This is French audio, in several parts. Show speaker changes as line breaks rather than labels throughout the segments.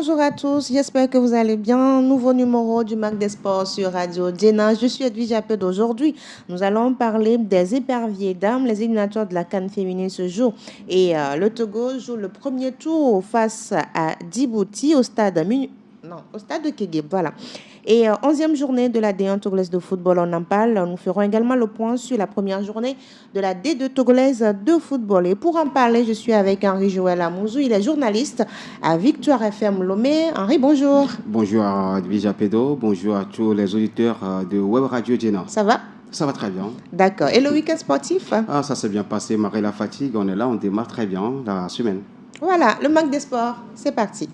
Bonjour à tous, j'espère que vous allez bien. Nouveau numéro du Mag des Sports sur Radio Djena. Je suis Edwige Appel d'aujourd'hui. Nous allons parler des éperviers dames. Les éliminatoires de la CAN féminine ce jour. Et le Togo joue le premier tour face à Djibouti au stade de Kegep, voilà. Et 11e journée de la D1 togolaise de football, on en parle. Nous ferons également le point sur la première journée de la D2 togolaise de football. Et pour en parler, je suis avec Henri Joël Amouzou. Il est journaliste à Victoire FM Lomé. Henri, bonjour.
Bonjour à Edwige Appel, bonjour à tous les auditeurs de Web Radio Djena.
Ça va?
Ça va très bien.
D'accord. Et le week-end sportif?
Ça s'est bien passé, malgré la fatigue. On est là, on démarre très bien la semaine.
Voilà, le Mag des Sports, c'est parti.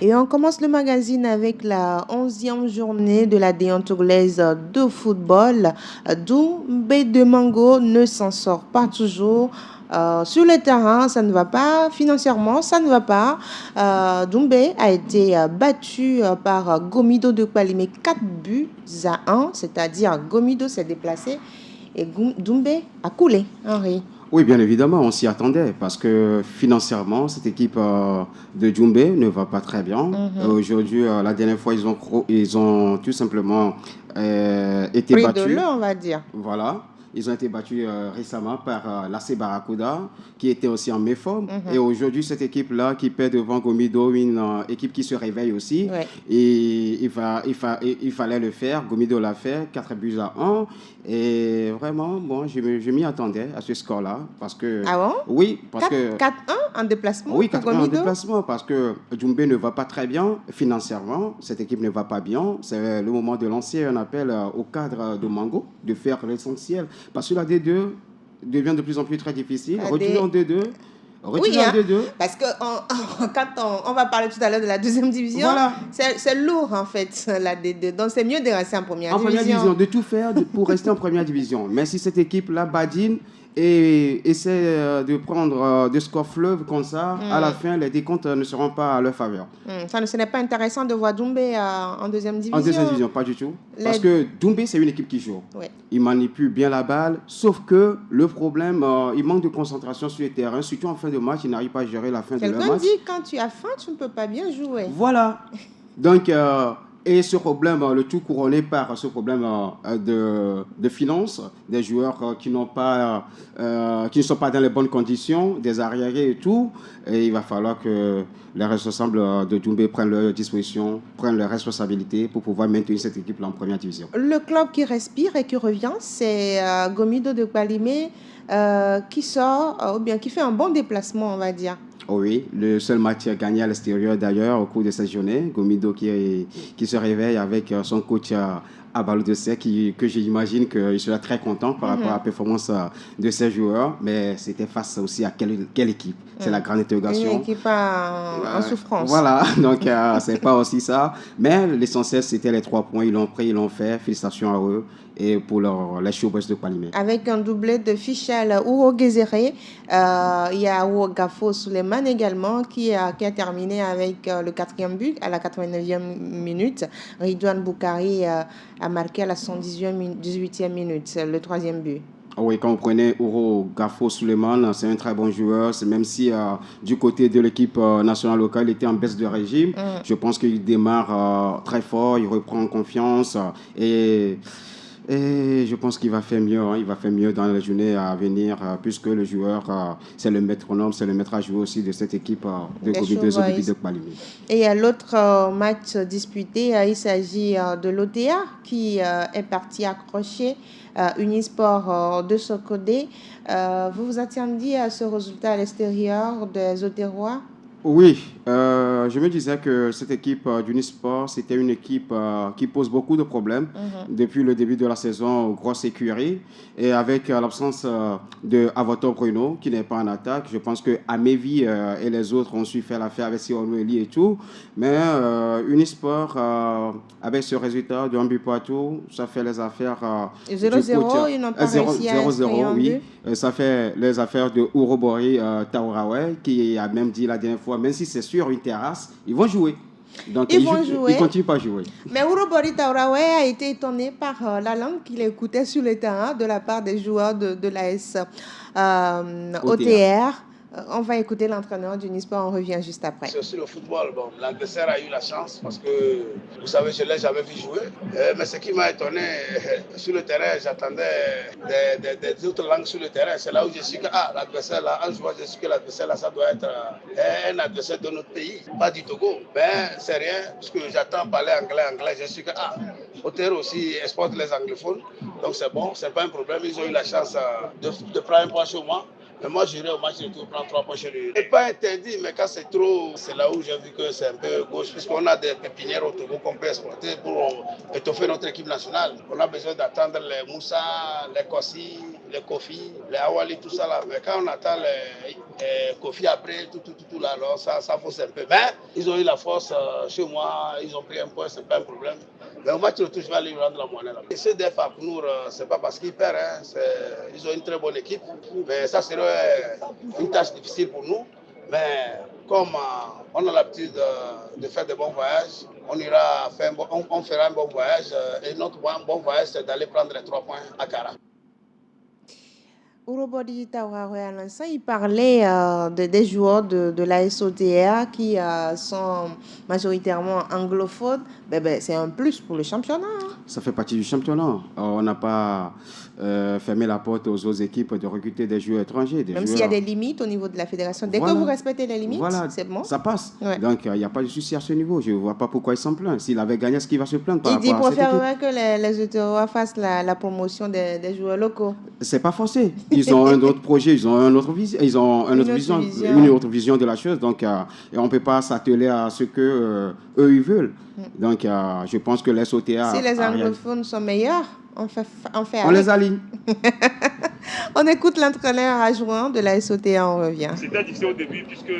Et on commence le magazine avec la 11e journée de la D1 togolaise de football. Doumbé de Mango ne s'en sort pas toujours. Sur le terrain, ça ne va pas. Financièrement, ça ne va pas. Doumbé a été battu par Gomido de Kpalimé 4-1. C'est-à-dire Gomido s'est déplacé et Doumbé a coulé. Henri.
Oui, bien évidemment, on s'y attendait parce que financièrement, cette équipe de Doumbé ne va pas très bien. Aujourd'hui, la dernière fois, ils ont tout simplement été
Pris
battus.
de l'eau, on va dire.
Voilà. Ils ont été battus récemment par l'AC Barracuda, qui était aussi en méforme. Et aujourd'hui, cette équipe-là, qui perd devant Gomido, une équipe qui se réveille aussi.
Ouais.
Et il fallait le faire. Gomido l'a fait, 4-1. Et vraiment, bon, je m'y attendais à ce score-là. Parce que,
ah bon?
Oui, parce
4-1 en déplacement?
Oui, 4-1 en déplacement, parce que Doumbé ne va pas très bien financièrement. Cette équipe ne va pas bien. C'est le moment de lancer un appel au cadre de Mango de faire l'essentiel. Parce que la D2 devient de plus en plus très difficile. Retourner en D2.
Oui, parce que quand on va parler tout à l'heure de la deuxième division,
voilà.
C'est lourd en fait, la D2. Donc c'est mieux de rester en première division.
En première division, de tout faire pour rester en première division. Mais si cette équipe-là badine et essaie de prendre des scores fleuves comme ça, à la fin, les décomptes ne seront pas à leur faveur.
Ce n'est pas intéressant de voir Doumbé en deuxième division.
En deuxième division, pas du tout. Parce que Doumbé, c'est une équipe qui joue.
Oui.
Il manipule bien la balle, sauf que le problème, il manque de concentration sur le terrain. Surtout en fin de match, il n'arrive pas à gérer la fin de leur match.
Quelqu'un dit, quand tu as faim, tu ne peux pas bien jouer.
Voilà. Donc, et ce problème, le tout couronné par ce problème de finances, des joueurs qui ne sont pas dans les bonnes conditions, des arriérés et tout. Et il va falloir que les responsables de Doumbé prennent leurs dispositions, prennent leurs responsabilités pour pouvoir maintenir cette équipe-là en première division.
Le club qui respire et qui revient, c'est Gomido de Kpalimé qui sort, ou bien qui fait un bon déplacement, on va dire.
Oui, le seul match gagné à l'extérieur d'ailleurs au cours de cette journée. Gomido qui se réveille avec son coach Abalo de Sec, que j'imagine qu'il sera très content par rapport à la performance de ses joueurs. Mais c'était face aussi à quelle équipe? C'est la grande interrogation.
Une équipe en souffrance.
Voilà, donc c'est pas aussi ça. Mais l'essentiel, c'était les 3 points. Ils l'ont pris, ils l'ont fait. Félicitations à eux et pour les Showboys de Kpalimé.
Avec un doublé de Fichal Ouro Gezere, il y a Ouro Gafo Suleiman également qui a terminé avec le 4e but à la 89e minute. Ridouane Boukari a marqué à la 118e minute, le 3e but.
Oui, quand vous prenez Ouro Gafo Suleiman, c'est un très bon joueur. C'est même si du côté de l'équipe nationale locale, il était en baisse de régime. Je pense qu'il démarre très fort, il reprend confiance et je pense qu'il va faire mieux. Il va faire mieux dans les journées à venir, puisque le joueur, c'est le métronome, c'est le maître à jouer aussi de cette équipe de Gomido de Kpalimé.
Et l'autre match disputé, il s'agit de l'OTA qui est parti accrocher Unisport de Sokodé. Vous vous attendiez à ce résultat à l'extérieur des Otérois?
Oui, je me disais que cette équipe d'Unisport, c'était une équipe qui pose beaucoup de problèmes depuis le début de la saison, grosse écurie. Et avec l'absence de Avatar Bruno, qui n'est pas en attaque, je pense que Amévi et les autres ont su faire l'affaire avec Sion Eli et tout. Mais Unisport, avec ce résultat de un but partout, ça fait les affaires du coach
0-0, ils n'ont pas réussi à inscrire
0-0,
un
oui.
but.
Ça fait les affaires de Urobori Taourawe, qui a même dit la dernière fois, même si c'est sur une terrasse, ils vont jouer. Donc,
Ils vont
ils
jouer.
continuent pas à jouer.
Mais Urobori Taurawe a été étonné par la langue qu'il écoutait sur le terrain de la part des joueurs de l'AS OTR. On va écouter l'entraîneur du Nisport, on revient juste après.
C'est aussi le football. Bon, l'adversaire a eu la chance parce que, vous savez, je ne l'ai jamais vu jouer. Mais ce qui m'a étonné, sur le terrain, j'attendais des autres langues sur le terrain. C'est là où je suis que, l'adversaire là, en jouant, je suis que l'adversaire là, ça doit être un adversaire de notre pays, pas du Togo. Mais c'est rien, parce que j'attends parler anglais. Je suis que, OTR aussi exporte les anglophones. Donc c'est bon, c'est pas un problème. Ils ont eu la chance de prendre un point chez moi. Mais moi, j'irai au match de retour prendre 3 points chez lui. C'est pas interdit, mais quand c'est trop, c'est là où j'ai vu que c'est un peu gauche, puisqu'on a des pépinières au Togo qu'on peut exploiter pour étoffer notre équipe nationale. On a besoin d'attendre les Moussa, les Kossi, les Kofi, les Awali, tout ça là. Mais quand on attend les Kofi après, tout là, alors ça fausse un peu. Mais ils ont eu la force chez moi, ils ont pris un point, c'est pas un problème. Mais au match de retour, je vais aller lui rendre la monnaie là. Et ce DF à Kounour, c'est pas parce qu'ils perdent, ils ont une très bonne équipe. Mais ça serait une tâche difficile pour nous. Mais comme on a l'habitude de faire de bons voyages, on fera un bon voyage. Et notre bon voyage, c'est d'aller prendre les 3 points à Kara.
Urobori Taurawe à l'instant, il parlait des joueurs de la SOTR qui sont majoritairement anglophones. C'est un plus pour le championnat.
Ça fait partie du championnat. On n'a pas fermé la porte aux autres équipes de recruter des joueurs étrangers.
Même s'il y a des limites au niveau de la fédération. Dès que vous respectez les limites, c'est bon.
Ça passe.
Ouais.
Donc, il n'y a pas de souci à ce niveau. Je ne vois pas pourquoi il s'en plaint. S'il avait gagné, est-ce qu'il va se plaindre par
Il
rapport à cette équipe?
préférerait que les Ottawa fassent la promotion des joueurs locaux.
C'est pas forcé. Ils ont un autre projet, ils ont une autre vision de la chose. Donc, et on ne peut pas s'atteler à ce que eux ils veulent. Donc, je pense que les SOTA.
Si les anglophones sont meilleurs, on fait
on les aligne.
On écoute l'entraîneur adjoint de la SOTA, on revient.
C'était difficile au début puisque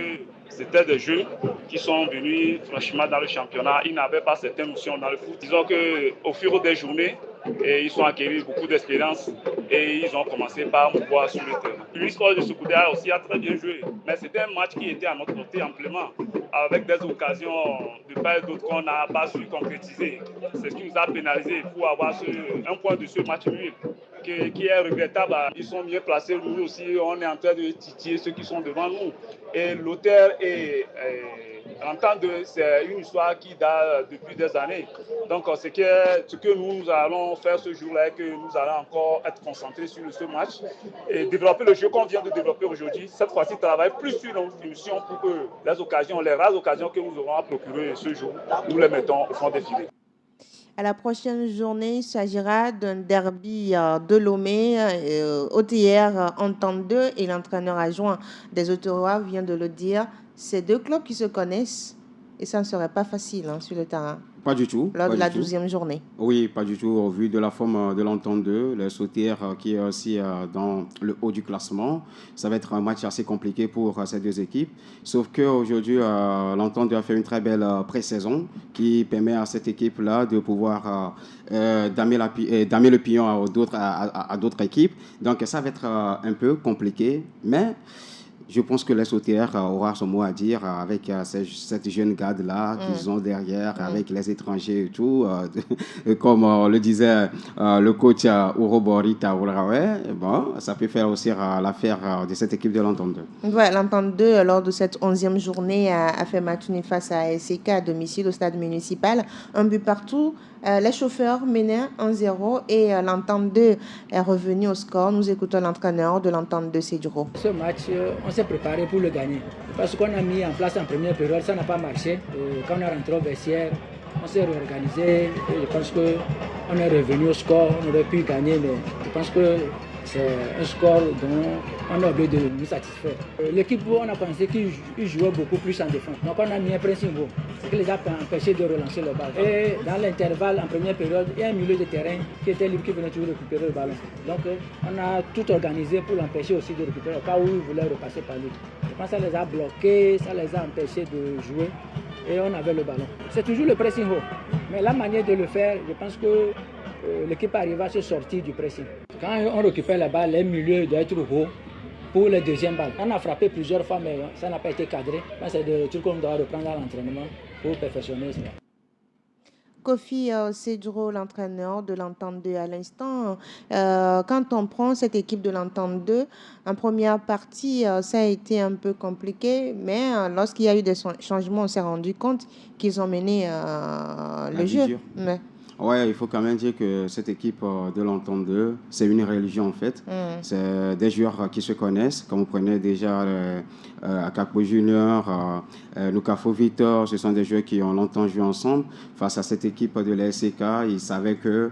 c'était des jeunes qui sont venus franchement dans le championnat. Ils n'avaient pas certaines notions dans le foot. Disons qu'au fur des journées, ils ont acquis beaucoup d'expérience et ils ont commencé par me voir sur le terrain. L'histoire de Soukoudéa aussi a très bien joué, mais c'était un match qui était à notre côté amplement, avec des occasions de part et d'autre qu'on n'a pas su concrétiser. C'est ce qui nous a pénalisé pour avoir un point de ce match nul. Qui est regrettable. Ils sont mieux placés, nous aussi, on est en train de titiller ceux qui sont devant nous. Et l'auteur et l'entente, c'est une histoire qui date depuis des années. Donc, ce que nous allons faire ce jour-là, est que nous allons encore être concentrés sur ce match et développer le jeu qu'on vient de développer aujourd'hui. Cette fois-ci, travailler plus sur nos finitions pour que les rares occasions que nous aurons à procurer ce jour, nous les mettons au fond des filets.
À la prochaine journée, il s'agira d'un derby de Lomé, OTR Entente 2 et l'entraîneur adjoint des Ottawa vient de le dire. C'est deux clubs qui se connaissent et ça ne serait pas facile sur le terrain.
Pas du tout.
Lors de la 12e journée.
Oui, pas du tout. Au vu de la forme de l'Entente 2, le OTR qui est aussi dans le haut du classement, ça va être un match assez compliqué pour ces deux équipes. Sauf qu'aujourd'hui, l'Entente 2 a fait une très belle pré-saison qui permet à cette équipe-là de pouvoir damer le pion à d'autres équipes. Donc ça va être un peu compliqué, mais je pense que l'SOTR aura son mot à dire avec cette jeune garde-là qu'ils ont derrière, avec les étrangers et tout. Comme le disait le coach Urobori Taourawe, bon, ça peut faire aussi l'affaire de cette équipe de l'Entente 2.
Ouais, l'Entente 2, lors de cette 11e journée, a fait match nul face à SCK à domicile au stade municipal. Un but partout. Les chauffeurs menaient 1-0 et l'Entente 2 est revenu au score. Nous écoutons l'entraîneur de l'Entente 2, Céduro.
Ce match, on s'est préparé pour le gagner. Parce qu'on a mis en place en première période, ça n'a pas marché. Quand on est rentré au vestiaire, on s'est réorganisé. Je pense qu'on est revenu au score. On aurait pu gagner, mais je pense que C'est un score dont on a oublié de nous satisfaire. L'équipe, on a pensé qu'ils jouaient beaucoup plus en défense. Donc on a mis un principe beau, ce qui les a empêchés de relancer le ballon. Et dans l'intervalle, en première période, il y a un milieu de terrain qui était libre, qui venait toujours récupérer le ballon. Donc on a tout organisé pour l'empêcher aussi de récupérer au cas où il voulait repasser par lui. Je pense que ça les a bloqués, ça les a empêchés de jouer et on avait le ballon. C'est toujours le pressing haut, mais la manière de le faire, je pense que l'équipe arrive à se sortir du pressing. Quand on récupère la balle, les milieux doivent être hauts pour les deuxièmes balles. On a frappé plusieurs fois, mais ça n'a pas été cadré. C'est des trucs qu'on doit reprendre à l'entraînement pour perfectionner cela.
Kofi Cedro, l'entraîneur de l'Entente 2 à l'instant, quand on prend cette équipe de l'Entente 2, en première partie, ça a été un peu compliqué, mais lorsqu'il y a eu des changements, on s'est rendu compte qu'ils ont mené le jeu.
Ouais, il faut quand même dire que cette équipe de l'Entente 2, c'est une religion en fait. C'est des joueurs qui se connaissent, comme vous prenez déjà Akakpo Junior, Nukafo Victor, ce sont des joueurs qui ont longtemps joué ensemble. Face à cette équipe de la SCK, ils savaient que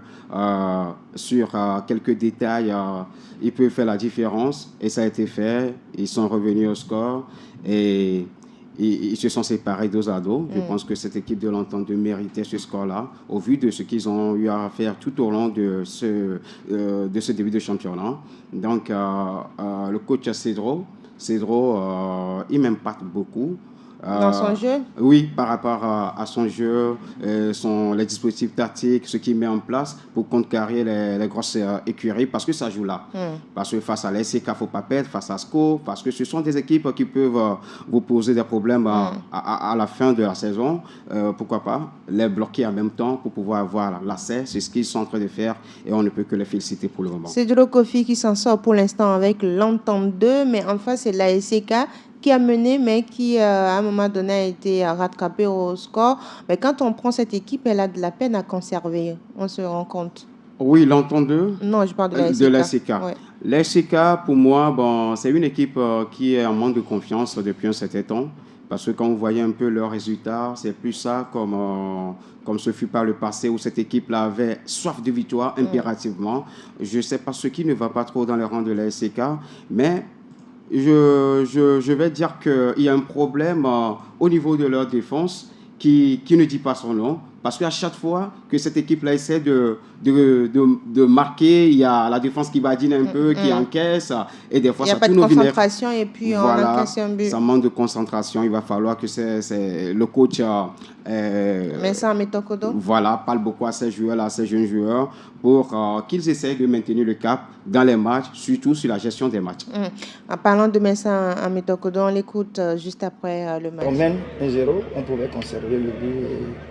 sur quelques détails, ils peuvent faire la différence et ça a été fait. Ils sont revenus au score et ils se sont séparés dos à dos. Je pense que cette équipe de l'Entente 2 méritait ce score-là, au vu de ce qu'ils ont eu à faire tout au long de ce début de championnat. Donc, le coach Cedro, il m'impacte beaucoup.
Dans son jeu?
Oui, par rapport à son jeu, les dispositifs tactiques, ce qu'il met en place pour contrecarrer les grosses écuries, parce que ça joue là. Parce que face à l'SCK, il ne faut pas perdre, face à SCO, parce que ce sont des équipes qui peuvent vous poser des problèmes à la fin de la saison. Pourquoi pas les bloquer en même temps pour pouvoir avoir l'accès. C'est ce qu'ils sont en train de faire et on ne peut que les féliciter pour le moment.
C'est Cedro Kofi qui s'en sort pour l'instant avec l'Entente 2, mais en face, c'est la SCK qui a mené, mais qui, à un moment donné, a été rattrapée au score. Mais quand on prend cette équipe, elle a de la peine à conserver. On se rend compte.
Oui, l'Entente 2.
Non, je parle de la SCK.
Ouais. La SCK, pour moi, c'est une équipe qui est en manque de confiance depuis un certain temps. Parce que quand vous voyez un peu leurs résultats, c'est plus ça comme ce fut par le passé où cette équipe-là avait soif de victoire impérativement. Je ne sais pas ce qui ne va pas trop dans le rang de la SCK, mais je vais dire qu'il y a un problème au niveau de leur défense qui ne dit pas son nom. Parce qu'à chaque fois que cette équipe-là essaie de marquer, il y a la défense qui badine un peu, qui encaisse. Et des fois,
il n'y a pas de concentration et puis on encaisse un but.
Ça manque de concentration. Il va falloir que le coach
Mensah Metokodo
parle beaucoup à ces joueurs-là, à ces jeunes joueurs, pour qu'ils essayent de maintenir le cap dans les matchs, surtout sur la gestion des matchs.
En parlant de Mensah Metokodo, on l'écoute juste après le match.
On mène 1-0, on pouvait conserver le but.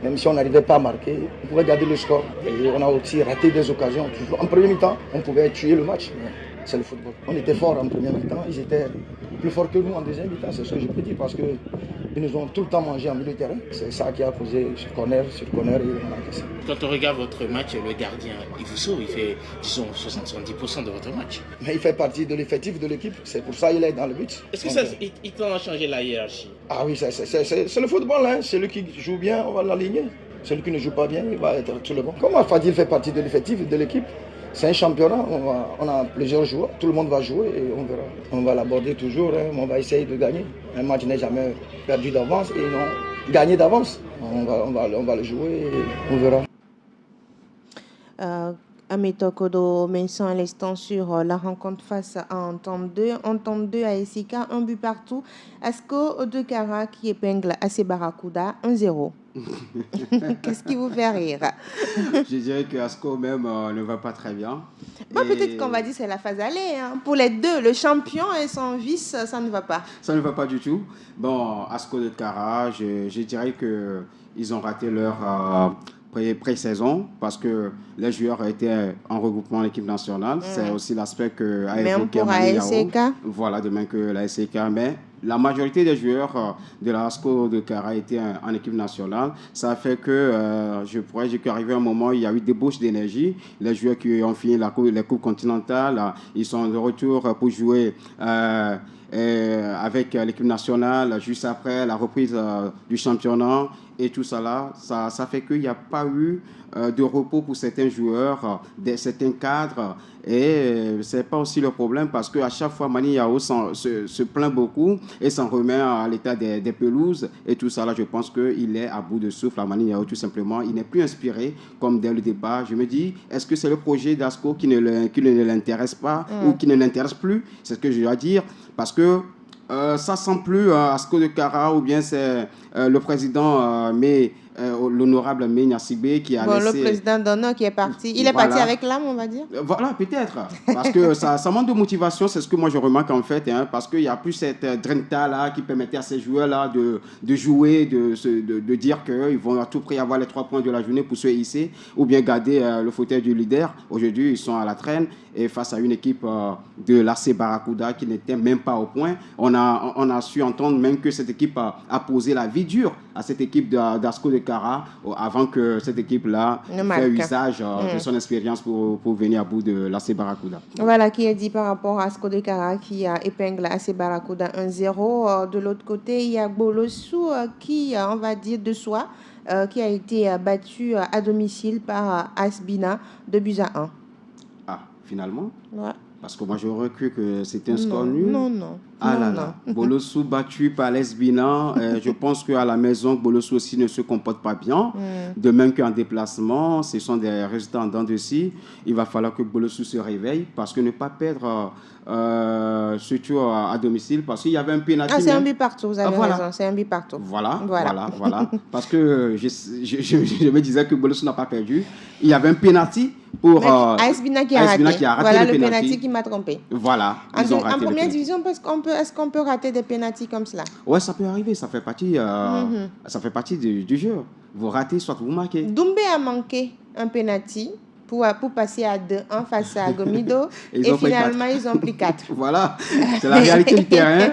Même si on n'arrivait pas à marquer, on pouvait garder le score. Et on a aussi raté des occasions. En premier mi-temps, on pouvait tuer le match. C'est le football. On était forts en première mi-temps, ils étaient plus forts que nous en deuxième mi-temps, c'est ce que je peux dire, parce qu'ils nous ont tout le temps mangé en milieu de terrain. C'est ça qui a posé sur corner et on a encaissé.
Quand on regarde votre match, le gardien, il vous sauve, il fait, disons, 70% de votre match.
Mais il fait partie de l'effectif de l'équipe, c'est pour ça qu'il est dans le but.
Est-ce que il tend à changer la hiérarchie?
Ah oui, c'est le football, hein. Celui qui joue bien, on va l'aligner. Celui qui ne joue pas bien, il va être sur le banc. Comment Fadil fait partie de l'effectif de l'équipe? C'est un championnat, on a plusieurs joueurs, tout le monde va jouer et on verra. On va l'aborder toujours, hein, on va essayer de gagner. Un match n'est jamais perdu d'avance et non gagné d'avance. On va le jouer et on verra.
Metokodo Mensah à l'instant sur la rencontre face à Entente 2. Entente 2 à SCK, un but partout. Asco de Kara qui épingle AC Barracuda 1-0. Qu'est-ce qui vous fait rire?
Je dirais que Asco même ne va pas très bien.
Peut-être qu'on va dire que c'est la phase aller. Hein. Pour les deux, le champion et son vice, ça ne va pas.
Ça ne va pas du tout. Asco de Kara, je dirais qu'ils ont raté leur pré-saison parce que les joueurs étaient en regroupement en équipe nationale. C'est aussi l'aspect que a évoqué
ASCK.
Voilà, de même que la SCK. Mais la majorité des joueurs de la ASCO de Kara étaient en équipe nationale. Ça a fait que je pourrais dire qu'arrivé un moment, il y a eu débauche d'énergie. Les joueurs qui ont fini les coupes continentales, ils sont de retour pour jouer avec l'équipe nationale, juste après la reprise du championnat et tout ça là, ça fait qu'il n'y a pas eu de repos pour certains joueurs, certains cadres. Et ce n'est pas aussi le problème parce qu'à chaque fois, Mani Yao se plaint beaucoup et s'en remet à l'état des pelouses et tout ça là. Je pense qu'il est à bout de souffle à Mani Yao, tout simplement. Il n'est plus inspiré comme dès le départ. Je me dis, est-ce que c'est le projet d'Asco qui ne l'intéresse pas ou qui ne l'intéresse plus? C'est ce que je dois dire parce que ça sent plus Asco de Kara ou bien c'est le président l'honorable Menia Sibé qui a laissé...
Le président Dono qui est parti. Il est parti avec l'âme, on va dire.
Voilà, peut-être. Parce que ça manque de motivation, c'est ce que moi je remarque en fait. Parce qu'il n'y a plus cette grinta là qui permettait à ces joueurs-là de jouer, de dire qu'ils vont à tout prix avoir les 3 points de la journée pour se hisser ou bien garder le fauteuil du leader. Aujourd'hui, ils sont à la traîne et face à une équipe de l'AC Barracuda qui n'était même pas au point. On a su entendre même que cette équipe a posé la vie dure à cette équipe d'Asco de Kara avant que cette équipe-là fait usage de son expérience pour venir à bout de l'AC Barracuda.
Voilà qui est dit par rapport à Asco de Kara qui a épinglé l'AC Barracuda 1-0. De l'autre côté, il y a Bolossou qui, on va dire de soi, qui a été battu à domicile par Asbina 2-1.
Ah, finalement?
Ouais.
Parce que moi, j'aurais cru que c'était un score nul.
Non.
Ah là là. Bolossou battu par l'Esbina. Je pense qu'à la maison, Bolossou aussi ne se comporte pas bien. De même qu'en déplacement, ce sont des résultats en dents de scie. Il va falloir que Bolossou se réveille parce que ne pas perdre surtout à domicile parce qu'il y avait un pénalty.
Ah, c'est un but partout, vous avez raison. C'est un but partout.
Voilà. Parce que je me disais que Bolossou n'a pas perdu. Il y avait un pénalty pour
Asbina qui a raté. Voilà le pénalty qui m'a trompé.
Voilà.
En première division, est-ce qu'on peut rater des pénaltys comme cela?
Ouais, ça peut arriver. Ça fait partie, du jeu. Vous ratez, soit vous marquez.
Doumbé a manqué un pénalty pour passer à 2-1 face à Gomido. Et finalement, ils ont pris 4.
Voilà, c'est la réalité du terrain.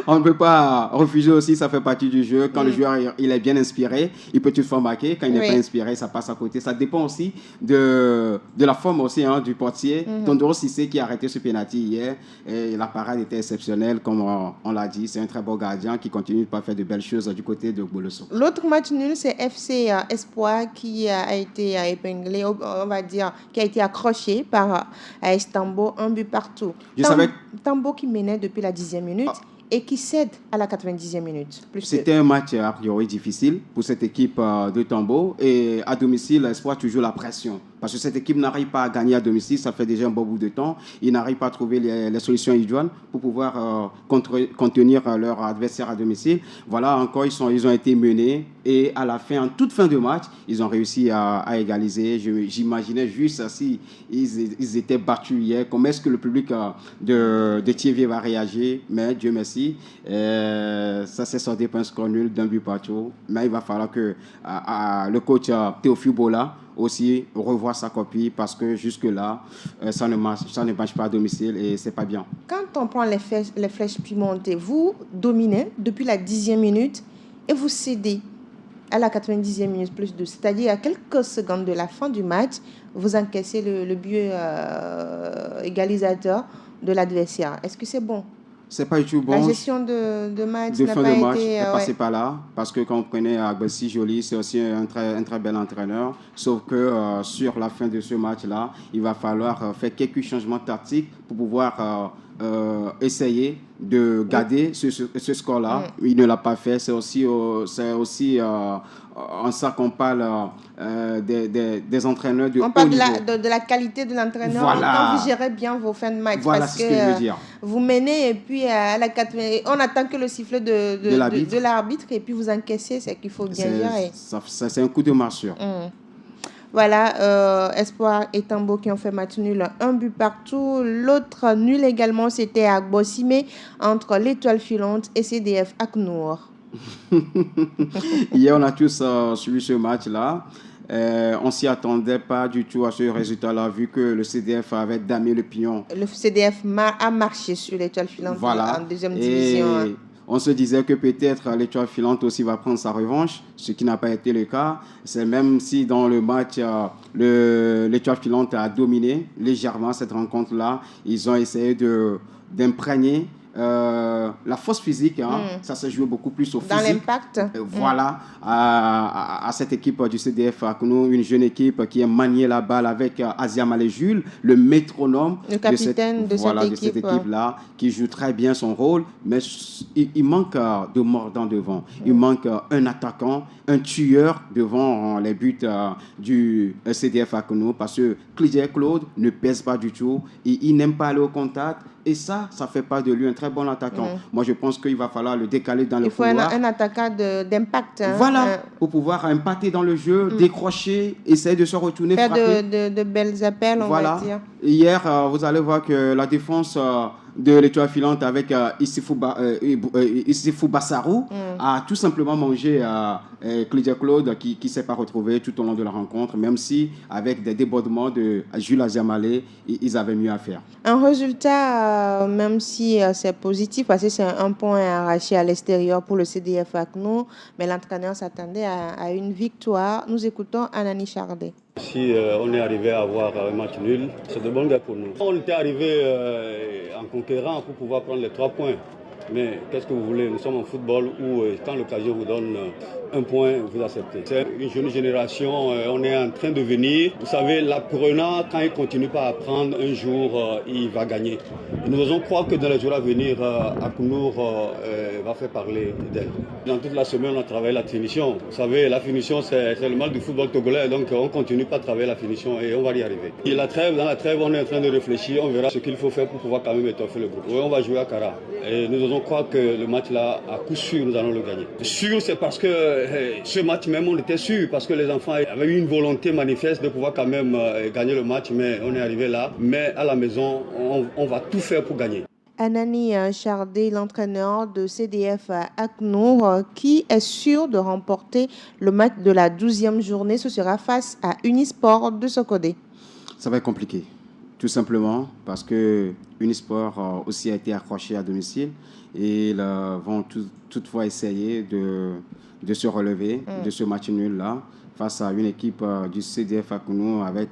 On ne peut pas refuser aussi, ça fait partie du jeu. Quand le joueur il est bien inspiré, il peut toutefois marquer. Quand il n'est pas inspiré, ça passe à côté. Ça dépend aussi de la forme aussi du portier. Tondoro Cissé qui a arrêté ce penalty hier. Et la parade était exceptionnelle, comme on l'a dit. C'est un très beau gardien qui continue de pas faire de belles choses du côté de Bolossou.
L'autre match nul, c'est FC Espoir qui a été épinglé, on va dire, qui a été accroché par AS Tambo, un but partout. Tambo qui menait depuis la 10e minute et qui cède à la 90e minute.
C'était un match a priori difficile pour cette équipe de Tambo et à domicile, l'Espoir toujours la pression. Parce que cette équipe n'arrive pas à gagner à domicile, ça fait déjà un bon bout de temps. Ils n'arrivent pas à trouver les solutions idoines pour pouvoir contenir leur adversaire à domicile. Voilà, encore, ils ont été menés. Et à la fin, en toute fin de match, ils ont réussi à égaliser. J'imaginais juste si ils étaient battus hier. Comment est-ce que le public de Thiévier va réagir? Mais Dieu merci, ça s'est sorti par un score nul d'un but partout. Mais il va falloir que le coach Théophile Bola aussi revoir sa copie parce que jusque-là, ça ne marche pas à domicile et c'est pas bien.
Quand on prend les flèches pimentées, vous dominez depuis la 10e minute et vous cédez à la 90e minute plus 2. C'est-à-dire à quelques secondes de la fin du match, vous encaissez le but égalisateur de l'adversaire. Est-ce que c'est bon?
C'est pas du tout bon.
La gestion de match
de
n'a
fin
pas
de match
été...
est passé par là, parce que quand on prenait Agbessi Joly, c'est aussi un très bel entraîneur, sauf que sur la fin de ce match-là, il va falloir faire quelques changements tactiques pour pouvoir essayer de garder ce score-là. Il ne l'a pas fait. C'est aussi en ça qu'on parle des entraîneurs de haut niveau.
On parle de la qualité de l'entraîneur.
Voilà.
Quand vous gérez bien vos fins de match.
Voilà,
parce
c'est ce que je veux dire.
Vous menez et puis à la 80, on attend que le sifflet de l'arbitre et puis vous encaissez, c'est qu'il faut bien gérer.
C'est un coup de marsure.
Voilà, Espoir et Tambo qui ont fait match nul, un but partout. L'autre nul également, c'était à Bossimé entre l'Étoile Filante et CDF Aknour.
Hier, on a tous suivi ce match-là. On ne s'y attendait pas du tout à ce résultat-là, vu que le CDF avait damé le pion.
Le CDF a marché sur l'Étoile Filante en deuxième division.
On se disait que peut-être l'Étoile Filante aussi va prendre sa revanche, ce qui n'a pas été le cas. C'est même si dans le match, l'Étoile Filante a dominé légèrement cette rencontre-là. Ils ont essayé d'imprégner la force physique, ça s'est joué beaucoup plus au
dans
physique.
l'impact.
Voilà, à cette équipe du CDF Akounou, une jeune équipe qui a manié la balle avec Asia Malé Jules, le métronome
Le capitaine de cette
équipe-là, qui joue très bien son rôle, mais il manque de mordant devant. Il manque un attaquant, un tueur devant les buts du CDF Akounou, parce que Claude ne pèse pas du tout, il n'aime pas aller au contact. Et ça fait pas de lui un très bon attaquant. Moi, je pense qu'il va falloir le décaler dans le couloir.
Il faut un attaquant d'impact.
Voilà, pour pouvoir impacter dans le jeu, décrocher, essayer de se retourner,
faire
frapper.
de belles appels, on va dire.
Hier, vous allez voir que la défense de l'étoile filante avec Issifou Bassarou a tout simplement mangé Claude qui ne s'est pas retrouvé tout au long de la rencontre, même si avec des débordements de Jules Aziamalé, ils avaient mieux à faire.
Un résultat, même si c'est positif, parce que c'est un point arraché à l'extérieur pour le CDF Akounou, mais l'entraîneur s'attendait à une victoire. Nous écoutons Anani Chardé.
Si on est arrivé à avoir un match nul, c'est de bonnes guerres pour nous. On était arrivé en conquérant pour pouvoir prendre les 3 points. Mais qu'est-ce que vous voulez? Nous sommes en football où quand l'occasion vous donne un point, vous acceptez. C'est une jeune génération, on est en train de venir. Vous savez, l'apprenant, quand il ne continue pas à apprendre, un jour, il va gagner. Et nous osons croire que dans les jours à venir, Akounour va faire parler d'elle. Dans toute la semaine, on a travaillé la finition. Vous savez, la finition, c'est le mal du football togolais. Donc, on ne continue pas à travailler la finition et on va y arriver. Et dans la trêve, on est en train de réfléchir. On verra ce qu'il faut faire pour pouvoir quand même étoffer le groupe. Oui, on va jouer à Kara. Et nous osons croire que le match-là, à coup sûr, nous allons le gagner. Sûr, c'est parce que ce match même, on était sûr, parce que les enfants avaient eu une volonté manifeste de pouvoir quand même gagner le match, mais on est arrivé là. Mais à la maison, on va tout faire pour gagner.
Anani Chardé, l'entraîneur de CDF Akounou, qui est sûr de remporter le match de la 12e journée. Ce sera face à Unisport de Sokodé.
Ça va être compliqué, tout simplement, parce que Unisport aussi a été accroché à domicile et ils vont toutefois essayer de se relever de ce match nul-là face à une équipe du CDF Akounou avec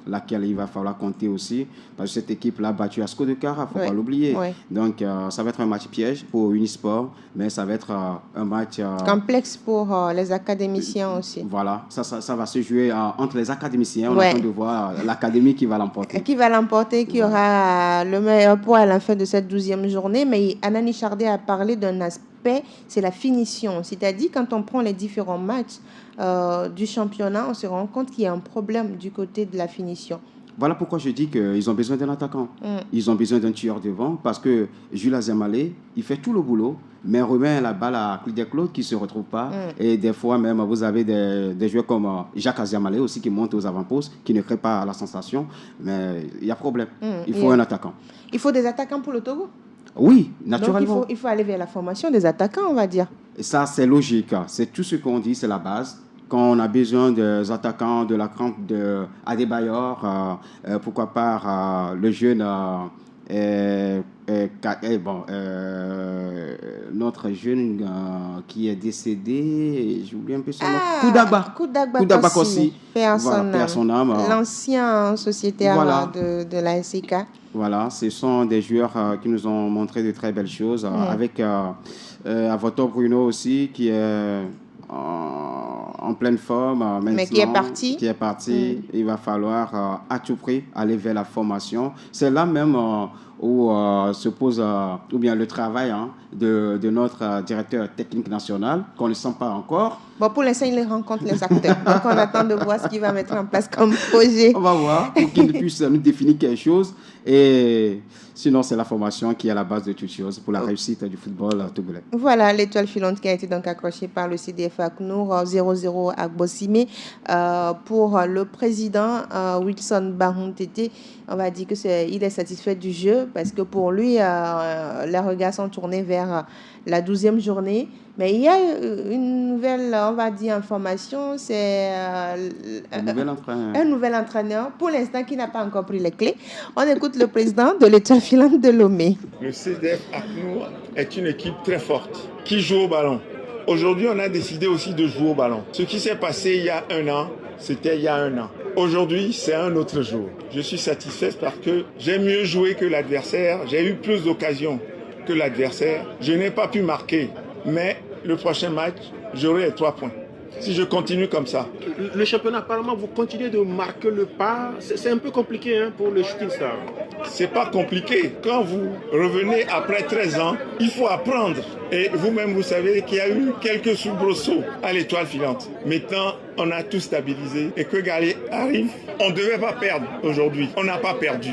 laquelle il va falloir compter aussi. Parce que cette équipe-là a battu Asco de Kara, il ne faut pas l'oublier. Donc, ça va être un match piège pour Unisport, mais ça va être un match...
complexe pour les académiciens aussi.
Voilà, ça va se jouer entre les académiciens. On attend de voir l'académie qui va l'emporter.
Qui va l'emporter, qui aura le meilleur poids à la fin de cette 12e journée. Mais Anani Chardé a parlé d'un aspect, c'est la finition. C'est-à-dire, quand on prend les différents matchs du championnat, on se rend compte qu'il y a un problème du côté de la finition.
Voilà pourquoi je dis qu'ils ont besoin d'un attaquant. Ils ont besoin d'un tueur devant parce que Jules Aziamalé, il fait tout le boulot, mais remet la balle à Claude qui ne se retrouve pas. Et des fois même, vous avez des joueurs comme Jacques Aziamalé aussi qui montent aux avant-postes, qui ne créent pas la sensation. Mais il y a problème. Il faut un attaquant.
Il faut des attaquants pour le Togo?
Oui, naturellement.
Donc il faut aller vers la formation des attaquants, on va dire.
Et ça, c'est logique. C'est tout ce qu'on dit, c'est la base. Quand on a besoin des attaquants de la crampe de Adebayor, pourquoi pas le jeune notre jeune qui est décédé, j'ai oublié un peu son nom. Koudagba Kossi.
Père son âme. L'ancien sociétaire de la SIK.
Voilà, ce sont des joueurs qui nous ont montré de très belles choses. Avec Avoto Bruno aussi, qui est en pleine forme maintenant,
mais qui est parti.
Il va falloir à tout prix aller vers la formation. C'est là même où se pose ou bien le travail de notre directeur technique national, qu'on ne sent pas encore.
Bon, pour l'instant, il rencontre les acteurs. Donc, on attend de voir ce qu'il va mettre en place comme projet.
On va voir pour qu'il puisse nous définir quelque chose. Et sinon, c'est la formation qui est à la base de toutes choses pour la réussite du football togolais.
Voilà, l'étoile filante qui a été donc accrochée par le CDF Akounour 0-0 à Bossime. Pour le président Wilson Bahoum Tété, on va dire qu'il est satisfait du jeu parce que pour lui, les regards sont tournés vers la 12e journée. Mais il y a une nouvelle, on va dire, information, c'est un nouvel entraîneur, pour l'instant, qui n'a pas encore pris les clés. On écoute le président de l'étoile filante de Lomé.
Le CDF Akounour est une équipe très forte qui joue au ballon. Aujourd'hui, on a décidé aussi de jouer au ballon. Ce qui s'est passé il y a un an, c'était il y a un an. Aujourd'hui, c'est un autre jour. Je suis satisfait parce que j'ai mieux joué que l'adversaire. J'ai eu plus d'occasions que l'adversaire. Je n'ai pas pu marquer, mais le prochain match, j'aurai les 3 points. Si je continue comme ça.
Le championnat, apparemment, vous continuez de marquer le pas. C'est un peu compliqué pour le Shooting Star.
C'est pas compliqué. Quand vous revenez après 13 ans, il faut apprendre. Et vous-même, vous savez qu'il y a eu quelques soubresauts à l'étoile filante. Maintenant, on a tout stabilisé. Et que Galé arrive, on ne devait pas perdre aujourd'hui. On n'a pas perdu.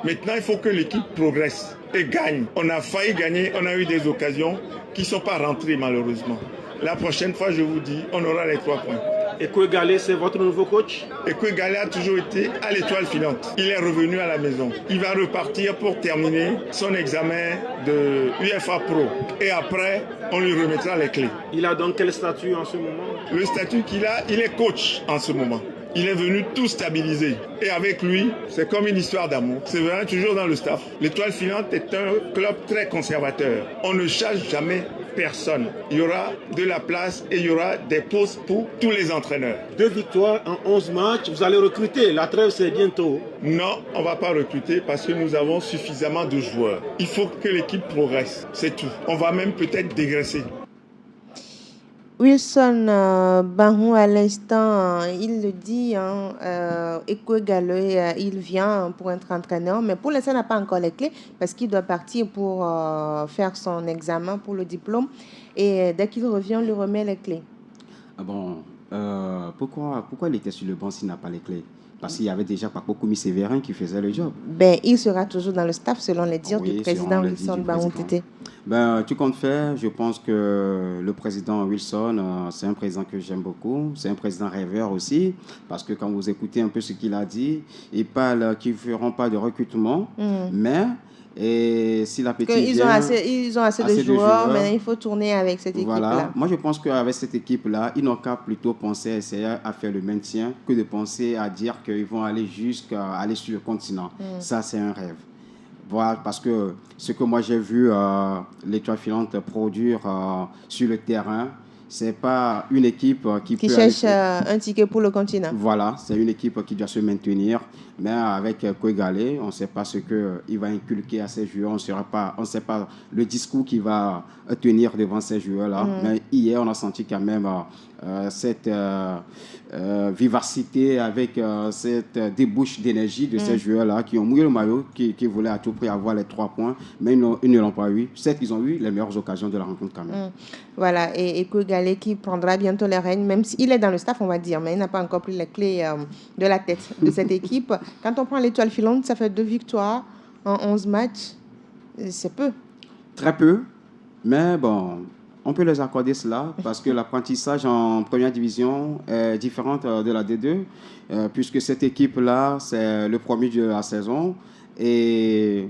Maintenant, il faut que l'équipe progresse et gagne. On a failli gagner, on a eu des occasions qui ne sont pas rentrées malheureusement. La prochaine fois, je vous dis, on aura les 3 points.
Et Koé Galé, c'est votre nouveau coach?
Et Koé Galé a toujours été à l'étoile filante. Il est revenu à la maison. Il va repartir pour terminer son examen de UEFA Pro. Et après, on lui remettra les clés.
Il a donc quel statut en ce moment?
Le statut qu'il a, il est coach en ce moment. Il est venu tout stabiliser. Et avec lui, c'est comme une histoire d'amour. C'est vraiment toujours dans le staff. L'étoile filante est un club très conservateur. On ne charge jamais personne. Il y aura de la place et il y aura des postes pour tous les entraîneurs.
2 victoires en 11 matchs. Vous allez recruter. La trêve, c'est bientôt.
Non, on ne va pas recruter parce que nous avons suffisamment de joueurs. Il faut que l'équipe progresse. C'est tout. On va même peut-être dégraisser.
Wilson Bahou, à l'instant, il le dit, Koé Galé, il vient pour être entraîneur, mais pour l'instant, il n'a pas encore les clés parce qu'il doit partir pour faire son examen pour le diplôme. Et dès qu'il revient, on lui remet les clés.
Ah bon, pourquoi il était sur le banc s'il n'a pas les clés? Parce qu'il y avait déjà Paco Koumi Sévérin qui faisait le job.
Ben, il sera toujours dans le staff selon les dires du président Wilson Bahou Tété.
Ben, tu comptes faire, je pense que le président Wilson, c'est un président que j'aime beaucoup. C'est un président rêveur aussi. Parce que quand vous écoutez un peu ce qu'il a dit, il parle qu'ils ne feront pas de recrutement, mais... Et si l'appétit
ils ont assez de joueurs, mais il faut tourner avec cette équipe-là.
Moi, je pense qu'avec cette équipe-là, ils n'ont qu'à plutôt penser à essayer à faire le maintien que de penser à dire qu'ils vont aller jusqu'à aller sur le continent. Ça, c'est un rêve. Voilà, parce que ce que moi j'ai vu l'étoile filante produire sur le terrain, c'est pas une équipe qui
cherche un ticket pour le continent.
Voilà, c'est une équipe qui doit se maintenir. Mais avec Koé Galé, on ne sait pas ce qu'il va inculquer à ces joueurs. On ne sait pas le discours qu'il va tenir devant ces joueurs-là. Mais hier, on a senti quand même cette vivacité avec cette débouche d'énergie de ces joueurs-là qui ont mouillé le maillot, qui voulaient à tout prix avoir les 3 points. Mais ils ne l'ont pas eu. Certes, ils ont eu les meilleures occasions de la rencontre quand même.
Voilà, et Koé Galé qui prendra bientôt les rênes, même s'il est dans le staff, on va dire, mais il n'a pas encore pris les clés de la tête de cette équipe. Quand on prend l'étoile filante, ça fait 2 victoires en 11 matchs. C'est peu.
Très peu, mais bon, on peut les accorder cela parce que l'apprentissage en première division est différent de la D2, puisque cette équipe-là, c'est le premier de la saison. Et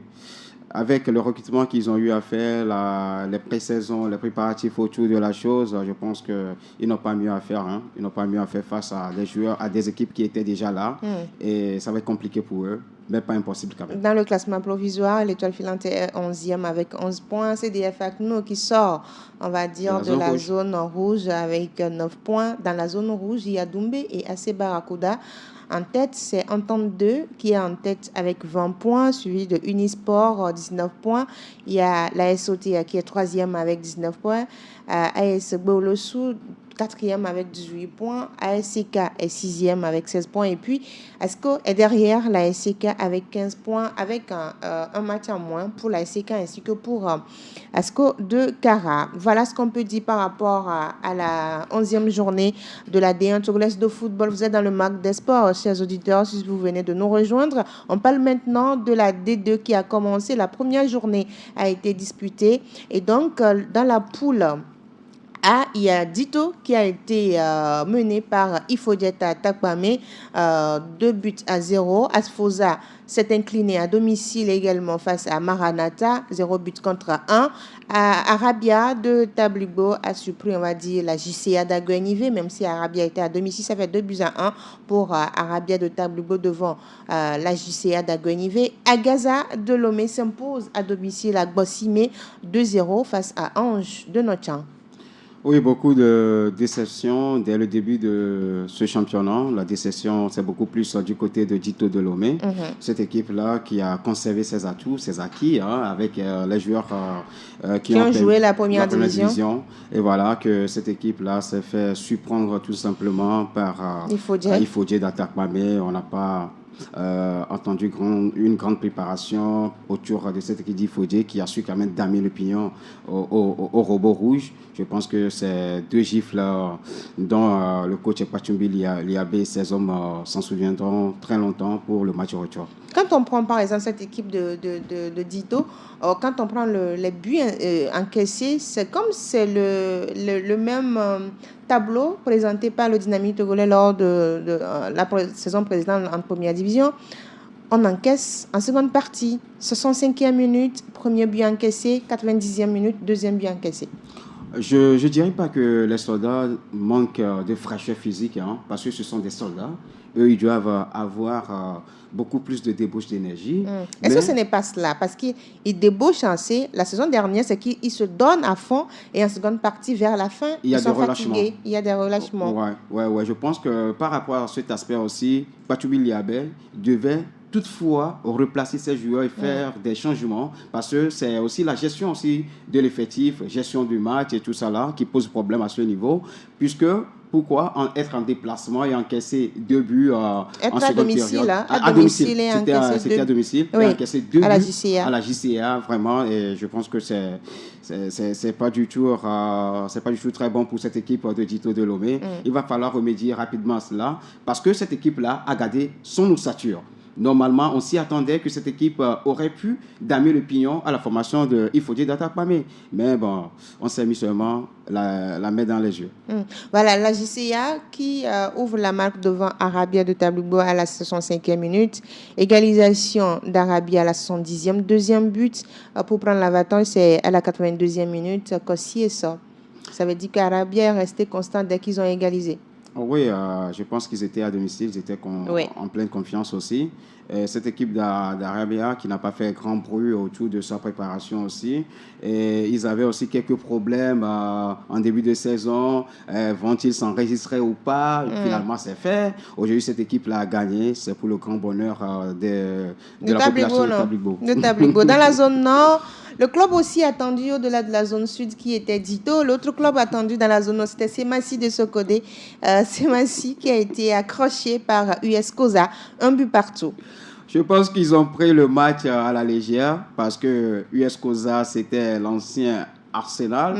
avec le recrutement qu'ils ont eu à faire, les pré-saisons, les préparatifs autour de la chose, je pense qu'ils n'ont pas mieux à faire. Ils n'ont pas mieux à faire face à des joueurs, à des équipes qui étaient déjà là. Et ça va être compliqué pour eux, mais pas impossible quand même.
Dans le classement provisoire, l'étoile filante est 11e avec 11 points. CDF Acno qui sort, on va dire, de la zone rouge avec 9 points. Dans la zone rouge, il y a Doumbé et AC Barracuda. En tête, c'est Entente 2 qui est en tête avec 20 points, suivi de Unisport, 19 points. Il y a la SOT qui est 3e avec 19 points. AS Bolossou, 4e avec 18 points. ASCK est 6e avec 16 points. Et puis, ASCO est derrière la ASCK avec 15 points, avec un match en moins pour la ASCK ainsi que pour ASCO de Cara. Voilà ce qu'on peut dire par rapport à la 11e journée de la D1 Togolaise de football. Vous êtes dans le MAC des Sports, chers auditeurs, si vous venez de nous rejoindre. On parle maintenant de la D2 qui a commencé. La première journée a été disputée. Et donc, dans la poule A, il y a Dito qui a été mené par Ifodieta Takpame, 2-0. Asfosa s'est incliné à domicile également face à Maranatha, 0-1. Arabia de Tabligo a surpris, on va dire, la JCA d'Aguenivé, même si Arabia était à domicile, ça fait 2-1 pour Arabia de Tabligo devant la JCA d'Aguenivé. Agaza de Lomé s'impose à domicile à Gbossimé, 2-0 face à Ange de Nochan.
Oui, beaucoup de déceptions dès le début de ce championnat. La déception, c'est beaucoup plus du côté de Dito Delomé. Cette équipe-là qui a conservé ses atouts, ses acquis, hein, avec les joueurs
qui ont joué la première division.
Et voilà que cette équipe-là s'est fait surprendre tout simplement par Ifodje d'Attaque Mamé. On n'a pas entendu une grande préparation autour de cette équipe d'Ifodje qui a su quand même damer l'opinion au robot rouge. Je pense que ces deux gifles dont le coach Pachumbi Liabé et ses hommes s'en souviendront très longtemps pour le match retour.
Quand on prend par exemple cette équipe de Dito, quand on prend les buts encaissés, c'est comme c'est le même tableau présenté par le Dynamique togolais lors de la saison précédente en première division. On encaisse en seconde partie, 65e minute, premier but encaissé, 90e minute, deuxième but encaissé.
Je ne dirais pas que les soldats manquent de fraîcheur physique, hein, parce que ce sont des soldats. Eux, ils doivent avoir beaucoup plus de débauche d'énergie.
Est-ce que ce n'est pas cela? Parce qu'ils débauchent assez. La saison dernière, c'est qu'ils se donnent à fond et en seconde partie, vers la fin, ils sont fatigués. Il y a des relâchements.
Ouais. Je pense que par rapport à cet aspect aussi, Pachoubi Liabé devait toutefois replacer ses joueurs et faire des changements, parce que c'est aussi la gestion aussi de l'effectif, gestion du match et tout ça là qui pose problème à ce niveau, puisque pourquoi être en déplacement et encaisser 2 buts en seconde période?
À domicile,
c'était à domicile.
Oui,
encaisser 2 buts
à
la JCA, vraiment. Et je pense que c'est pas du tout très bon pour cette équipe de Dito Delomé. Il va falloir remédier rapidement à cela, parce que cette équipe-là a gardé son ossature. Normalement, on s'y attendait que cette équipe aurait pu damer l'opinion à la formation de Ifodje d'Attaque Mamé. Mais bon, on s'est mis seulement la main dans les yeux.
Voilà, la JCA qui ouvre la marque devant Arabia de Tabligbo à la 65e minute. Égalisation d'Arabia à la 70e. Deuxième but pour prendre l'avantage, c'est à la 82e minute. Kossi et ça. Ça veut dire qu'Arabia est resté constant dès qu'ils ont égalisé.
Oui, je pense qu'ils étaient à domicile, ils étaient en pleine confiance aussi. Et cette équipe d'Arabia qui n'a pas fait grand bruit autour de sa préparation aussi. Et ils avaient aussi quelques problèmes en début de saison. Vont-ils s'enregistrer ou pas? Finalement, c'est fait. Aujourd'hui, cette équipe-là a gagné. C'est pour le grand bonheur de la population de Tabligbo.
De Tabligbo. Dans la zone nord, le club aussi attendu au-delà de la zone sud qui était Dito. L'autre club attendu dans la zone nord, c'était Semassi de Sokodé. Semassi qui a été accroché par US Koza, 1 but partout.
Je pense qu'ils ont pris le match à la légère, parce que US Koza, c'était l'ancien Arsenal.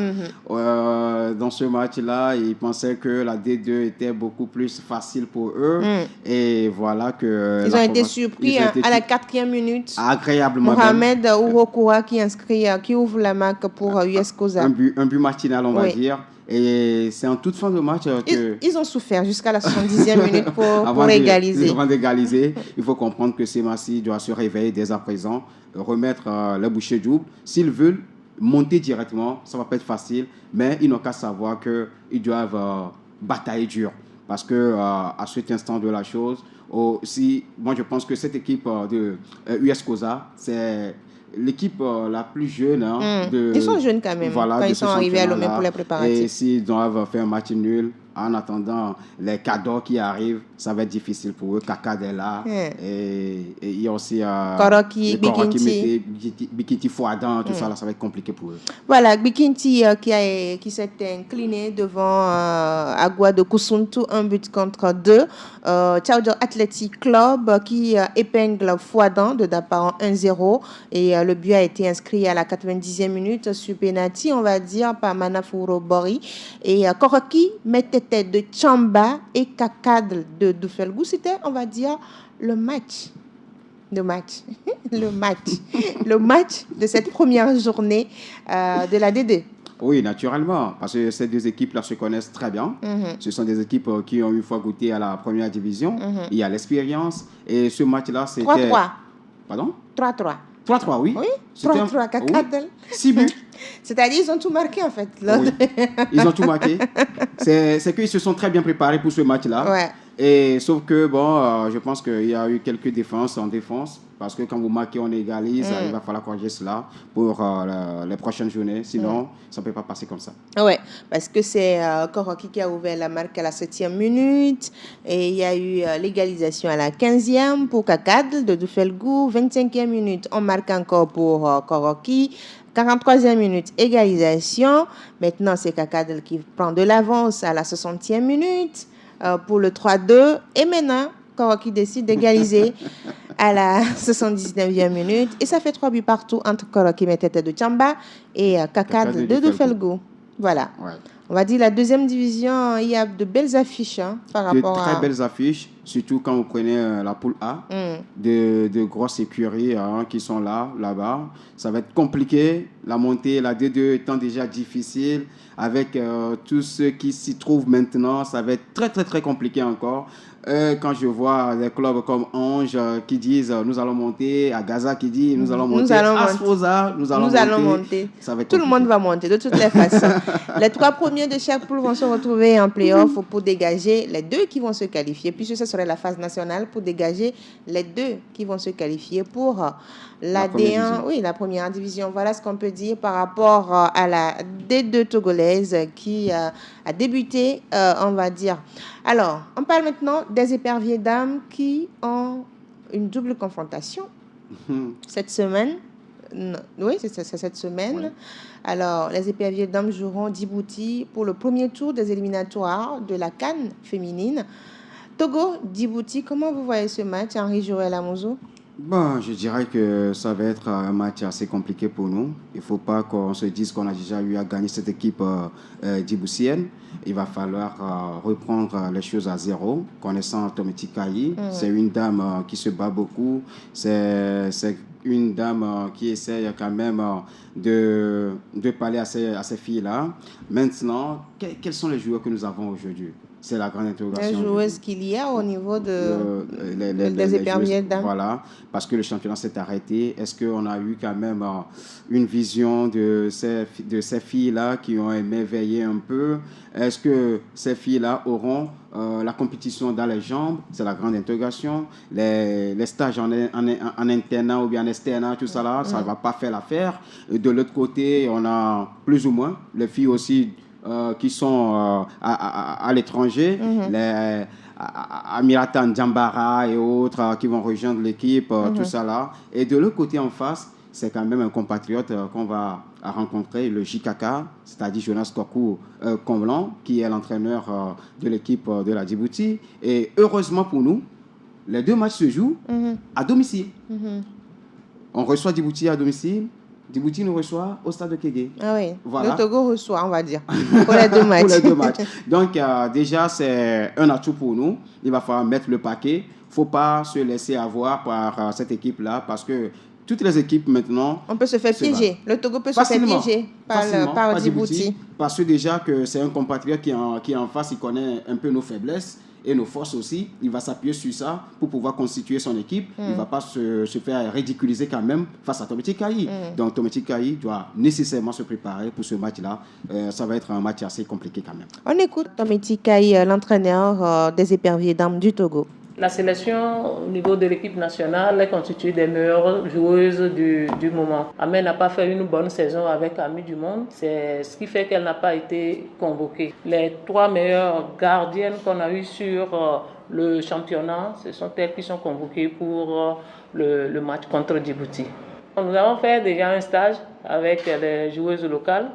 Dans ce match-là, ils pensaient que la D2 était beaucoup plus facile pour eux. Et voilà que...
Ils ont été surpris à la 4e minute.
Agréablement.
Mohamed Ourokoura qui ouvre la marque pour US Koza.
Un but matinal, on va dire. Et c'est en toute fin de match que...
Ils ont souffert jusqu'à la 70e minute pour égaliser.
Avant d'égaliser, il faut comprendre que Semassi doit se réveiller dès à présent, remettre le bouchée double. S'ils veulent monter directement, ça ne va pas être facile, mais ils n'ont qu'à savoir qu'ils doivent batailler dur. Parce qu'à cet instant de la chose, moi je pense que cette équipe de US Koza, c'est l'équipe la plus jeune.
Ils sont jeunes quand même, quand ils sont arrivés à Lomé pour les préparatifs.
Et s'ils doivent faire un match nul, en attendant les cadeaux qui arrivent, ça va être difficile pour eux. Kakad est là. Et il y a aussi
Koroki,
Bikinti Fouadan, tout ça, là, ça va être compliqué pour eux.
Voilà, Bikinti qui s'est incliné devant Agua de Kusuntu, 1 but contre 2. Tchaoudjo Athletic Club qui épingle Fouadan de Daparan 1-0. Et le but a été inscrit à la 90e minute sur penalty, on va dire, par Manafuro Bori. Et Koroki mettait tête de Chamba et Kakad de Doufelgou. C'était, on va dire, le match de cette première journée de la D2.
Oui, naturellement, parce que ces deux équipes-là se connaissent très bien. Ce sont des équipes qui ont une fois goûté à la première division. Il y a l'expérience. Et ce match-là, c'était...
3-3.
Pardon?
3-3.
3-3, oui.
Oui, 3-3, Kakadel.
6 buts.
C'est-à-dire, ils ont tout marqué, en fait.
Oui, ils ont tout marqué. C'est qu'ils se sont très bien préparés pour ce match-là.
Ouais.
Et sauf que, bon, je pense qu'il y a eu quelques défenses en défense. Parce que quand vous marquez, on égalise, il va falloir corriger cela pour les prochaines journées. Sinon, ça ne peut pas passer comme ça.
Ouais, parce que c'est Koroki qui a ouvert la marque à la 7e minute. Et il y a eu l'égalisation à la 15e pour Kakad de Dufelgou. 25e minute, on marque encore pour Koroki. 43e minute, égalisation. Maintenant, c'est Kakad qui prend de l'avance à la 60e minute pour le 3-2. Et maintenant, Koroki décide d'égaliser à la 79e minute. Et ça fait 3 buts partout entre Koroki Metete de Tchamba et Kakad de Dufelgou. Voilà. Ouais. On va dire la deuxième division, il y a de belles affiches par rapport à...
De très belles affiches, surtout quand vous prenez la poule A, de grosses écuries qui sont là-bas. Ça va être compliqué. La montée, la D2 étant déjà difficile. Avec tous ceux qui s'y trouvent maintenant, ça va être très, très, très compliqué encore. Quand je vois des clubs comme Ange qui disent nous allons monter, à Gaza qui dit nous allons monter, Asfosa nous allons monter. Ça va être
tout le monde va monter de toutes les façons. Les 3 premiers de chaque poule vont se retrouver en play-off pour dégager les 2 qui vont se qualifier, puisque ce serait la phase nationale pour dégager les 2 qui vont se qualifier pour la D1, oui, la première division. Voilà ce qu'on peut dire par rapport à la D2 togolaise qui a débuté, on va dire. Alors, on parle maintenant des éperviers dames qui ont une double confrontation cette semaine. Oui, c'est cette semaine. Oui. Alors, les éperviers dames joueront Djibouti pour le premier tour des éliminatoires de la CAN féminine. Togo, Djibouti, comment vous voyez ce match, Henri-Joël Amouzou?
Bon, je dirais que ça va être un match assez compliqué pour nous. Il ne faut pas qu'on se dise qu'on a déjà eu à gagner cette équipe djiboutienne. Il va falloir reprendre les choses à zéro. Connaissant Tometi Kayi, c'est une dame qui se bat beaucoup. C'est une dame qui essaye quand même de parler à ces filles-là. Maintenant, quels sont les joueurs que nous avons aujourd'hui? C'est la grande interrogation.
Les joueuses qu'il y a au niveau des éperviers dames.
Voilà, parce que le championnat s'est arrêté. Est-ce qu'on a eu quand même une vision de ces filles-là qui ont émerveillé un peu? Est-ce que ces filles-là auront la compétition dans les jambes? C'est la grande interrogation. Les stages en internat ou bien en externat, tout ça là, ça ne va pas faire l'affaire. De l'autre côté, on a plus ou moins les filles aussi qui sont à l'étranger, les Amiratan Djambara et autres qui vont rejoindre l'équipe, tout ça là. Et de l'autre côté en face, c'est quand même un compatriote qu'on va rencontrer, le JKK, c'est-à-dire Jonas Kokou Comblan, qui est l'entraîneur de l'équipe de la Djibouti. Et heureusement pour nous, les 2 matchs se jouent à domicile. On reçoit Djibouti à domicile. Djibouti nous reçoit au stade de Kégué.
Ah oui, voilà. Le Togo reçoit, on va dire, pour les 2 matchs.
Pour les 2 matchs. Donc, déjà, c'est un atout pour nous. Il va falloir mettre le paquet. Il ne faut pas se laisser avoir par cette équipe-là parce que toutes les équipes maintenant...
On peut se faire piéger. Le Togo peut se faire piéger par Djibouti.
Parce que déjà que c'est un compatriote qui est en face, il connaît un peu nos faiblesses et nos forces aussi. Il va s'appuyer sur ça pour pouvoir constituer son équipe. Il ne va pas se faire ridiculiser quand même face à Tometi Kayi. Donc Tometi Kayi doit nécessairement se préparer pour ce match-là. Ça va être un match assez compliqué quand même.
On écoute Tometi Kayi, l'entraîneur des éperviers dames du Togo.
La sélection au niveau de l'équipe nationale est constituée des meilleures joueuses du moment. Amel n'a pas fait une bonne saison avec Amis du Monde. C'est ce qui fait qu'elle n'a pas été convoquée. Les 3 meilleures gardiennes qu'on a eues sur le championnat, ce sont elles qui sont convoquées pour le match contre Djibouti. Nous avons fait déjà un stage avec les joueuses locales.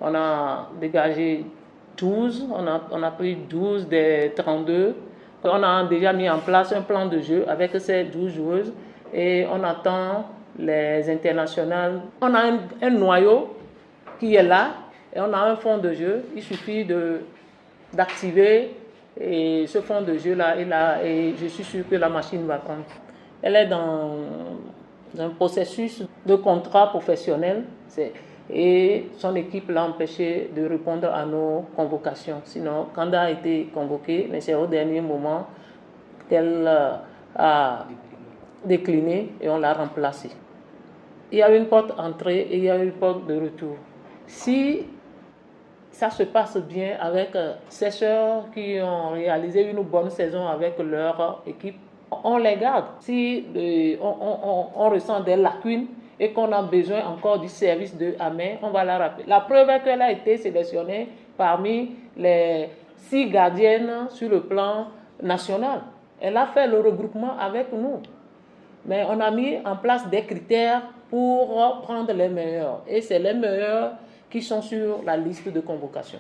On a dégagé 12, on a pris 12 des 32. On a déjà mis en place un plan de jeu avec ces 12 joueuses et on attend les internationales. On a un noyau qui est là et on a un fond de jeu. Il suffit d'activer et ce fond de jeu-là est là et je suis sûr que la machine va prendre. Elle est dans un processus de contrat professionnel. Et son équipe l'a empêché de répondre à nos convocations. Sinon, Kanda a été convoquée, mais c'est au dernier moment qu'elle a décliné et on l'a remplacée. Il y a une porte d'entrée et il y a une porte de retour. Si ça se passe bien avec ces sœurs qui ont réalisé une bonne saison avec leur équipe. On les garde. Si on ressent des lacunes et qu'on a besoin encore du service de Amé, on va la rappeler. La preuve est qu'elle a été sélectionnée parmi les 6 gardiennes sur le plan national. Elle a fait le regroupement avec nous. Mais on a mis en place des critères pour prendre les meilleurs. Et c'est les meilleurs qui sont sur la liste de convocation.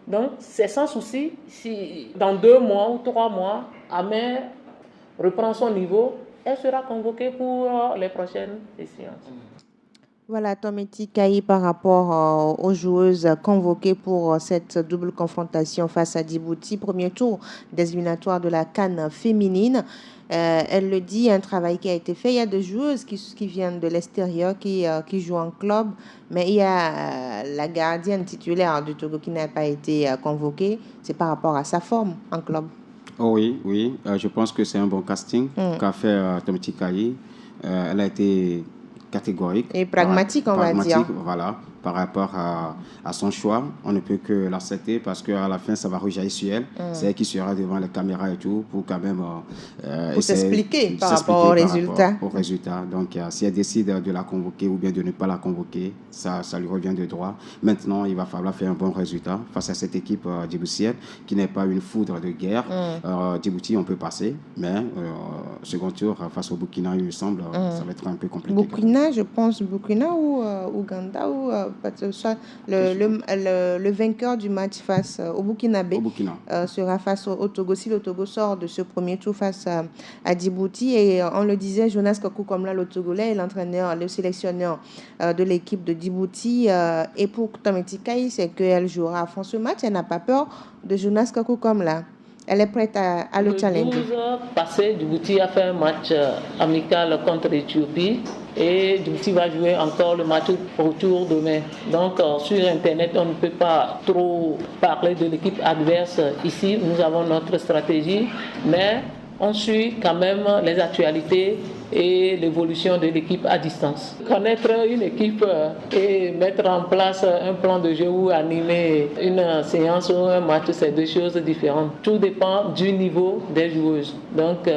Donc, c'est sans souci. Si dans 2 mois ou 3 mois, Amé reprend son niveau, elle sera convoquée pour les prochaines séances.
Voilà, Tometi Kayi par rapport aux joueuses convoquées pour cette double confrontation face à Djibouti, premier tour des éliminatoires de la CAN féminine. Elle le dit, un travail qui a été fait. Il y a des joueuses qui viennent de l'extérieur, qui jouent en club, mais il y a la gardienne titulaire du Togo qui n'a pas été convoquée. C'est par rapport à sa forme en club.
Oh oui, je pense que c'est un bon casting qu'a fait Tometi Kayi. Elle a été catégorique
et pragmatique, on va dire.
Voilà, par rapport à son choix. On ne peut que l'accepter parce qu'à la fin, ça va rejaillir sur elle. C'est elle qui sera devant les caméras et tout pour quand même
pour s'expliquer par rapport au
résultat. Donc, si elle décide de la convoquer ou bien de ne pas la convoquer, ça lui revient de droit. Maintenant, il va falloir faire un bon résultat face à cette équipe djiboutienne qui n'est pas une foudre de guerre. Djibouti, on peut passer, mais second tour face au Burkina, il me semble, ça va être un peu compliqué.
Burkina, je pense, Burkina ou Ouganda ou soit le vainqueur du match face au Burkinabé sera face au Togo. Si le Togo sort de ce premier tour face à Djibouti, et on le disait, Jonas Kakou-Komla, le Togolais, est l'entraîneur, le sélectionneur de l'équipe de Djibouti. Et pour Tometi Kayi, c'est qu'elle jouera à fond ce match. Elle n'a pas peur de Jonas Kakou-Komla. Elle est prête à le challenger.
Le 12 passé, Djibouti a fait un match amical contre l'Éthiopie et Djibouti va jouer encore le match retour demain. Donc sur Internet, on ne peut pas trop parler de l'équipe adverse ici. Nous avons notre stratégie, mais on suit quand même les actualités et l'évolution de l'équipe à distance. Connaître une équipe et mettre en place un plan de jeu ou animer une séance ou un match, c'est 2 choses différentes. Tout dépend du niveau des joueuses. Donc,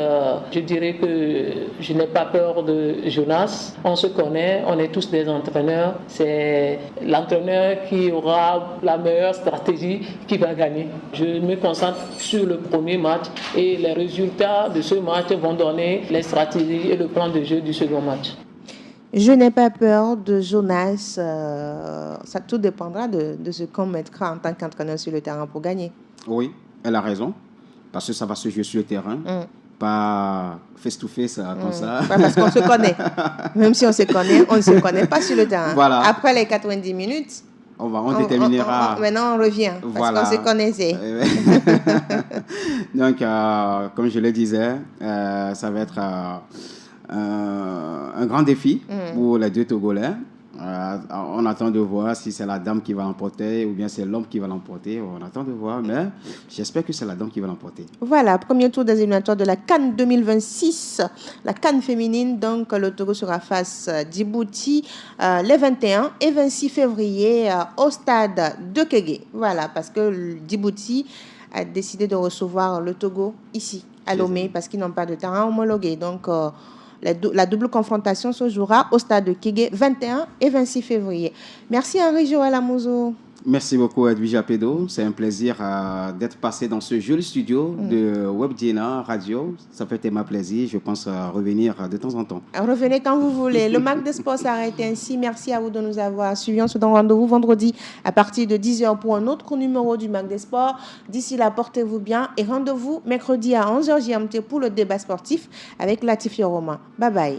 je dirais que je n'ai pas peur de Jonas. On se connaît, on est tous des entraîneurs. C'est l'entraîneur qui aura la meilleure stratégie qui va gagner. Je me concentre sur le premier match et les résultats de ce match vont donner les stratégies et le plan de jeu du second match.
Je n'ai pas peur de Jonas. Ça tout dépendra de ce qu'on mettra en tant qu'entraîneur sur le terrain pour gagner.
Oui, elle a raison. Parce que ça va se jouer sur le terrain. Pas face-to-face comme ça.
Ouais, parce qu'on se connaît. Même si on se connaît, on ne se connaît pas sur le terrain.
Voilà.
Après les 90 minutes,
on déterminera.
Maintenant, on revient. Parce qu'on se connaissait.
Donc, comme je le disais, ça va être un grand défi pour les 2 Togolais. On attend de voir si c'est la dame qui va l'emporter ou bien c'est l'homme qui va l'emporter. On attend de voir, mais j'espère que c'est la dame qui va l'emporter.
Voilà, premier tour des éliminatoires de la CAN 2026, la CAN féminine. Donc, le Togo sera face à Djibouti les 21 et 26 février au stade de Kégué. Voilà, parce que Djibouti a décidé de recevoir le Togo ici, à Lomé, parce qu'ils n'ont pas de terrain homologué. Donc, la double confrontation se jouera au stade de Kégué 21 et 26 février. Merci Henri Joël Amozo.
Merci beaucoup Edwige Apedo. C'est un plaisir d'être passé dans ce joli studio de WebDina Radio. Ça fait tellement plaisir. Je pense revenir de temps en temps.
Revenez quand vous voulez. Le Mag des Sports s'arrête ainsi. Merci à vous de nous avoir suivis. On se donne rendez-vous vendredi à partir de 10h pour un autre numéro du Mag des Sports. D'ici là, portez-vous bien et rendez-vous mercredi à 11h GMT pour le débat sportif avec Latif Yoroma. Bye bye.